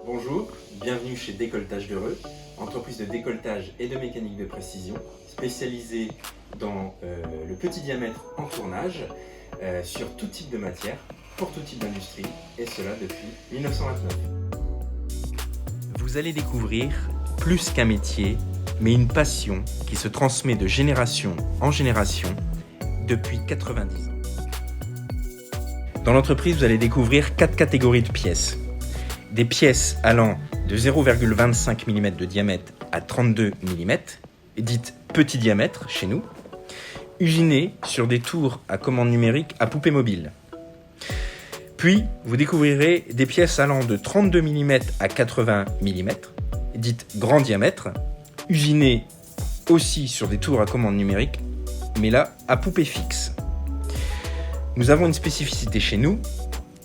Bonjour, bienvenue chez Décolletage d'Heureux, entreprise de décolletage et de mécanique de précision, spécialisée dans le petit diamètre en tournage, sur tout type de matière, pour tout type d'industrie, et cela depuis 1929. Vous allez découvrir plus qu'un métier, mais une passion qui se transmet de génération en génération depuis 90 ans. Dans l'entreprise, vous allez découvrir 4 catégories de pièces. Des pièces allant de 0,25 mm de diamètre à 32 mm, dites petit diamètre chez nous, usinées sur des tours à commande numérique à poupée mobile. Puis, vous découvrirez des pièces allant de 32 mm à 80 mm, dites grand diamètre, usinées aussi sur des tours à commande numérique, mais là à poupée fixe. Nous avons une spécificité chez nous,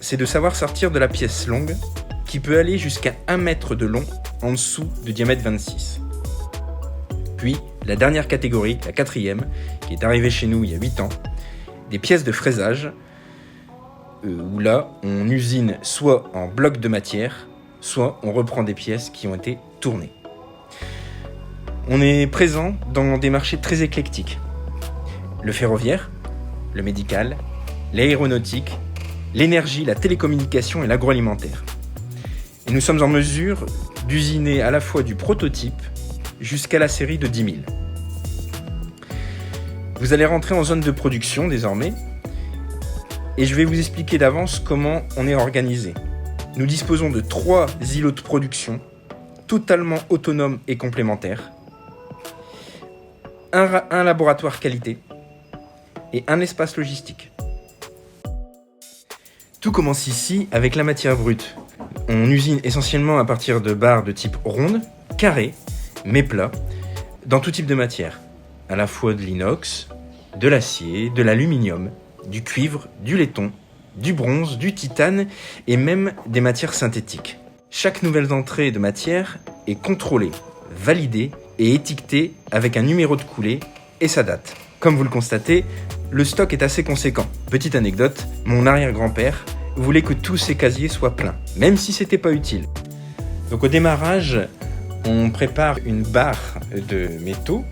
c'est de savoir sortir de la pièce longue qui peut aller jusqu'à 1 mètre de long en dessous de diamètre 26. Puis, la dernière catégorie, la 4e, qui est arrivée chez nous il y a 8 ans, des pièces de fraisage, où là, on usine soit en bloc de matière, soit on reprend des pièces qui ont été tournées. On est présent dans des marchés très éclectiques. Le ferroviaire, le médical, l'aéronautique, l'énergie, la télécommunication et l'agroalimentaire. Et nous sommes en mesure d'usiner à la fois du prototype jusqu'à la série de 10 000. Vous allez rentrer en zone de production désormais et je vais vous expliquer d'avance comment on est organisé. Nous disposons de 3 îlots de production totalement autonomes et complémentaires, un laboratoire qualité et un espace logistique. Tout commence ici avec la matière brute. On usine essentiellement à partir de barres de type ronde, carré, mais plat, dans tout type de matière, à la fois de l'inox, de l'acier, de l'aluminium, du cuivre, du laiton, du bronze, du titane et même des matières synthétiques. Chaque nouvelle entrée de matière est contrôlée, validée et étiquetée avec un numéro de coulée et sa date. Comme vous le constatez, le stock est assez conséquent. Petite anecdote, mon arrière-grand-père voulait que tous ses casiers soient pleins, même si c'était pas utile. Donc au démarrage, on prépare une barre de métaux,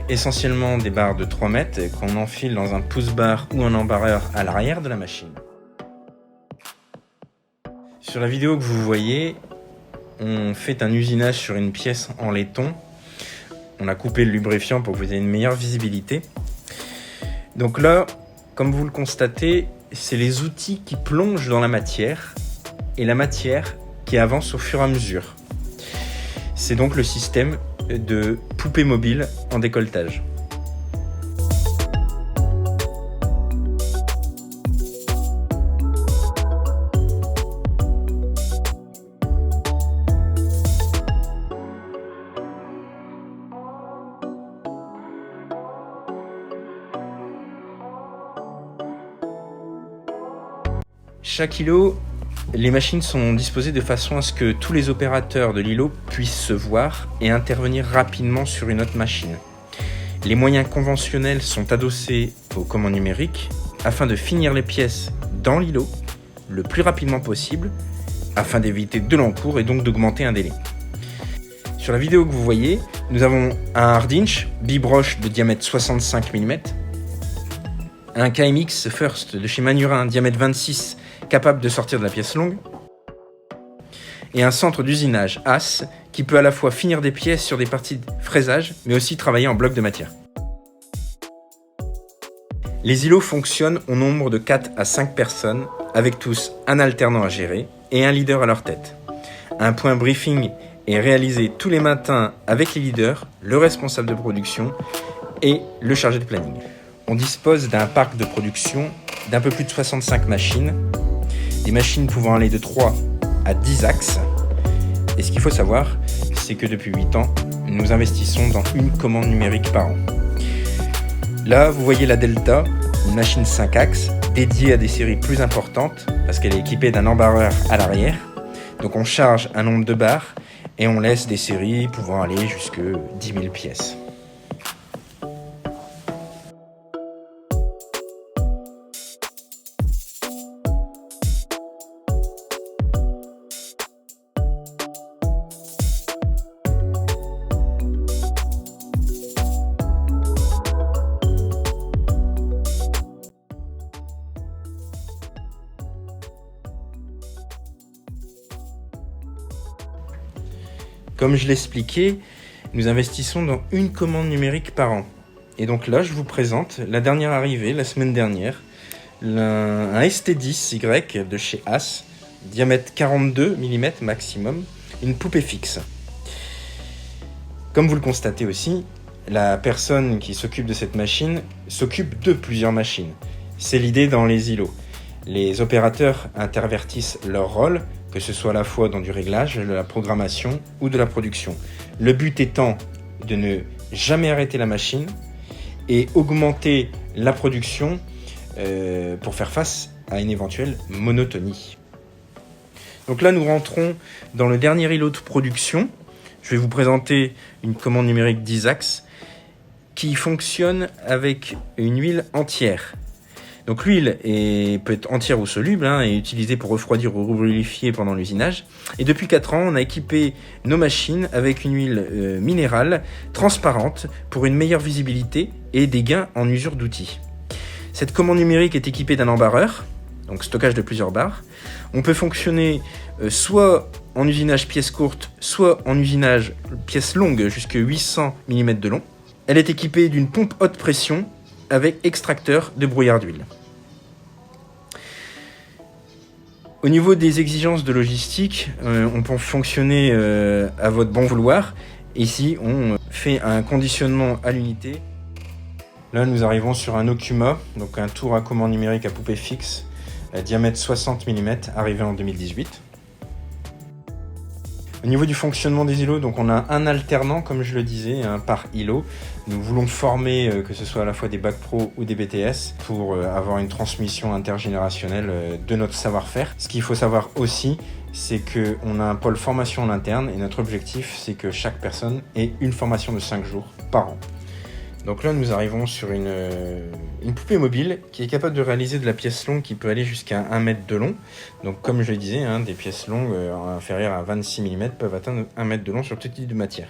essentiellement des barres de 3 mètres qu'on enfile dans un pouce-barre ou un embarreur à l'arrière de la machine. Sur la vidéo que vous voyez, on fait un usinage sur une pièce en laiton. On a coupé le lubrifiant pour que vous ayez une meilleure visibilité. Donc là, comme vous le constatez, c'est les outils qui plongent dans la matière et la matière qui avance au fur et à mesure. C'est donc le système de poupée mobile en décolletage. Chaque îlot, les machines sont disposées de façon à ce que tous les opérateurs de l'îlot puissent se voir et intervenir rapidement sur une autre machine. Les moyens conventionnels sont adossés aux commandes numériques afin de finir les pièces dans l'îlot le plus rapidement possible afin d'éviter de l'encours et donc d'augmenter un délai. Sur la vidéo que vous voyez, nous avons un hard-inch bibroche de diamètre 65 mm, un KMX First de chez Manurin diamètre 26 capable de sortir de la pièce longue, et un centre d'usinage AS qui peut à la fois finir des pièces sur des parties de fraisage, mais aussi travailler en bloc de matière. Les îlots fonctionnent au nombre de 4 à 5 personnes, avec tous un alternant à gérer et un leader à leur tête. Un point briefing est réalisé tous les matins avec les leaders, le responsable de production et le chargé de planning. On dispose d'un parc de production d'un peu plus de 65 machines, des machines pouvant aller de 3 à 10 axes. Et ce qu'il faut savoir, c'est que depuis 8 ans, nous investissons dans une commande numérique par an. Là, vous voyez la Delta, une machine 5 axes, dédiée à des séries plus importantes, parce qu'elle est équipée d'un embarreur à l'arrière. Donc on charge un nombre de barres, et on laisse des séries pouvant aller jusqu'à 10 000 pièces. Comme je l'expliquais, nous investissons dans une commande numérique par an. Et donc là, je vous présente la dernière arrivée, la semaine dernière, un ST10Y de chez As, diamètre 42 mm maximum, une poupée fixe. Comme vous le constatez aussi, la personne qui s'occupe de cette machine s'occupe de plusieurs machines. C'est l'idée dans les îlots. Les opérateurs intervertissent leur rôle, que ce soit à la fois dans du réglage, de la programmation ou de la production. Le but étant de ne jamais arrêter la machine et augmenter la production pour faire face à une éventuelle monotonie. Donc là, nous rentrons dans le dernier îlot de production. Je vais vous présenter une commande numérique d'Isax qui fonctionne avec une huile entière. Donc l'huile peut être entière ou soluble et utilisée pour refroidir ou lubrifier pendant l'usinage. Et depuis 4 ans, on a équipé nos machines avec une huile minérale transparente pour une meilleure visibilité et des gains en usure d'outils. Cette commande numérique est équipée d'un embarreur, donc stockage de plusieurs barres. On peut fonctionner soit en usinage pièces courtes, soit en usinage pièces longues jusqu'à 800 mm de long. Elle est équipée d'une pompe haute pression avec extracteur de brouillard d'huile. Au niveau des exigences de logistique, on peut fonctionner à votre bon vouloir. Ici, on fait un conditionnement à l'unité. Là, nous arrivons sur un Okuma, donc un tour à commande numérique à poupée fixe, diamètre 60 mm, arrivé en 2018. Au niveau du fonctionnement des îlots, donc on a un alternant, comme je le disais, par îlot. Nous voulons former, que ce soit à la fois des bacs pro ou des BTS, pour avoir une transmission intergénérationnelle de notre savoir-faire. Ce qu'il faut savoir aussi, c'est qu'on a un pôle formation en interne et notre objectif, c'est que chaque personne ait une formation de 5 jours par an. Donc là, nous arrivons sur une poupée mobile qui est capable de réaliser de la pièce longue qui peut aller jusqu'à 1 mètre de long. Donc comme je le disais, des pièces longues inférieures à 26 mm peuvent atteindre 1 mètre de long sur tout type de matière.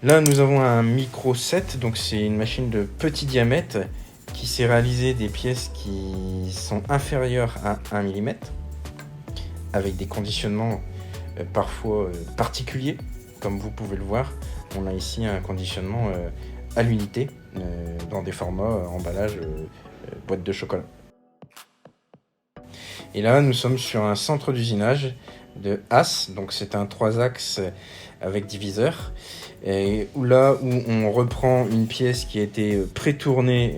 Là, nous avons un micro 7, donc c'est une machine de petit diamètre qui sait réaliser des pièces qui sont inférieures à 1 mm. Avec des conditionnements parfois particuliers, comme vous pouvez le voir. On a ici un conditionnement à l'unité, dans des formats emballage boîte de chocolat. Et là, nous sommes sur un centre d'usinage de As, donc c'est un 3 axes avec diviseur, et où on reprend une pièce qui a été pré-tournée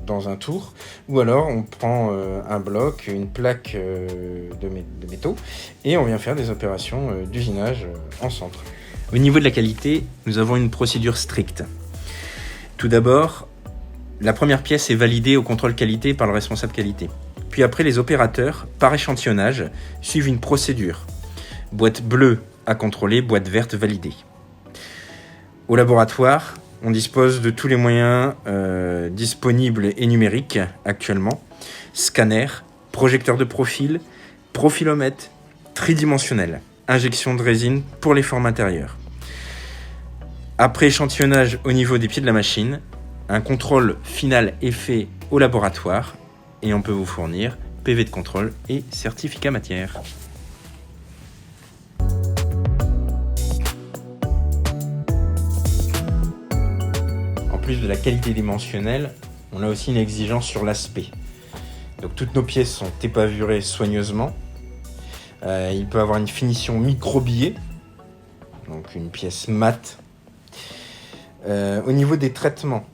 dans un tour, ou alors on prend un bloc, une plaque de métaux, et on vient faire des opérations d'usinage en centre. Au niveau de la qualité, nous avons une procédure stricte. Tout d'abord, la première pièce est validée au contrôle qualité par le responsable qualité. Puis après, les opérateurs, par échantillonnage, suivent une procédure. Boîte bleue à contrôler, boîte verte validée. Au laboratoire, on dispose de tous les moyens disponibles et numériques actuellement. Scanner, projecteur de profil, profilomètre, tridimensionnel, injection de résine pour les formes intérieures. Après échantillonnage au niveau des pieds de la machine, un contrôle final est fait au laboratoire et on peut vous fournir PV de contrôle et certificat matière. En plus de la qualité dimensionnelle, on a aussi une exigence sur l'aspect. Donc toutes nos pièces sont épavurées soigneusement. Il peut avoir une finition microbillée, donc une pièce mate. Au niveau des traitements,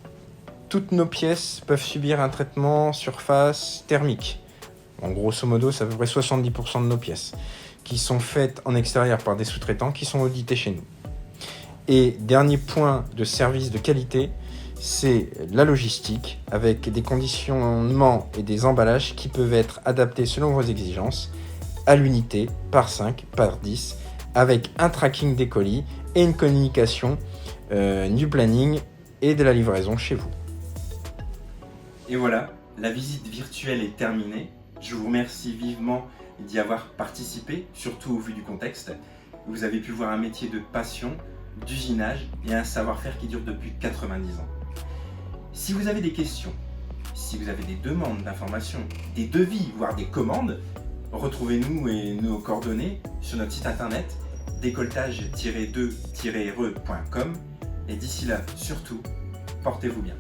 toutes nos pièces peuvent subir un traitement surface thermique. En grosso modo, c'est à peu près 70% de nos pièces qui sont faites en extérieur par des sous-traitants qui sont audités chez nous. Et dernier point de service de qualité, c'est la logistique avec des conditionnements et des emballages qui peuvent être adaptés selon vos exigences à l'unité, par 5, par 10, avec un tracking des colis et une communication du planning et de la livraison chez vous. Et voilà, la visite virtuelle est terminée. Je vous remercie vivement d'y avoir participé, surtout au vu du contexte. Vous avez pu voir un métier de passion, d'usinage et un savoir-faire qui dure depuis 90 ans. Si vous avez des questions Si vous avez des demandes d'informations, des devis, voire des commandes, retrouvez-nous et nos coordonnées sur notre site internet décolletage-2-re.com et d'ici là, surtout, portez-vous bien.